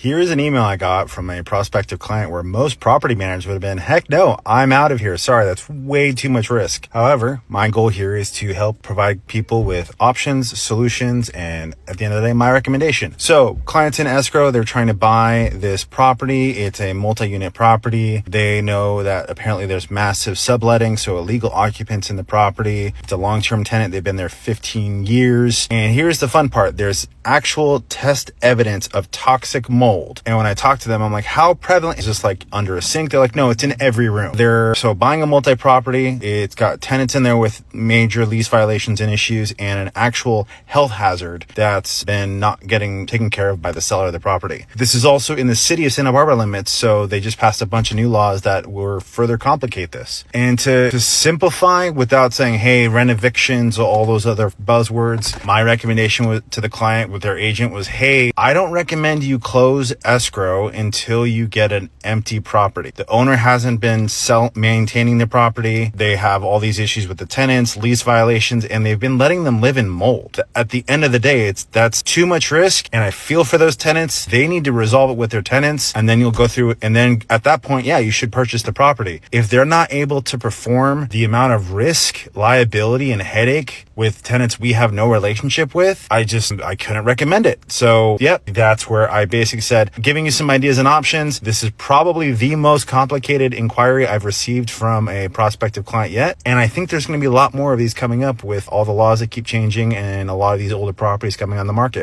Here's an email I got from a prospective client where most property managers would have been, heck no, I'm out of here. Sorry, that's way too much risk. However, my goal here is to help provide people with options, solutions, and at the end of the day, my recommendation. So clients in escrow, they're trying to buy this property. It's a multi-unit property. They know that apparently there's massive subletting, so illegal occupants in the property. It's a long-term tenant. They've been there 15 years. And here's the fun part. There's actual test evidence of toxic mold. And when I talk to them, I'm like, how prevalent is this, like under a sink? They're like, no, it's in every room. They're so buying a multi-property. It's got tenants in there with major lease violations and issues and an actual health hazard that's been not getting taken care of by the seller of the property. This is also in the city of Santa Barbara limits, so they just passed a bunch of new laws that will further complicate this. And to simplify without saying, hey, rent evictions, all those other buzzwords, my recommendation to the client with their agent was, hey, I don't recommend you close escrow until you get an empty property. The owner hasn't been maintaining the property. They have all these issues with the tenants, lease violations, and they've been letting them live in mold. At the end of the day, that's too much risk, and I feel for those tenants. They need to resolve it with their tenants, and then you'll go through, and then at that point, yeah, you should purchase the property. If they're not able to perform the amount of risk, liability, and headache with tenants we have no relationship with, I couldn't recommend it. So yep, that's where I basically said, giving you some ideas and options. This is probably the most complicated inquiry I've received from a prospective client yet. And I think there's going to be a lot more of these coming up with all the laws that keep changing and a lot of these older properties coming on the market.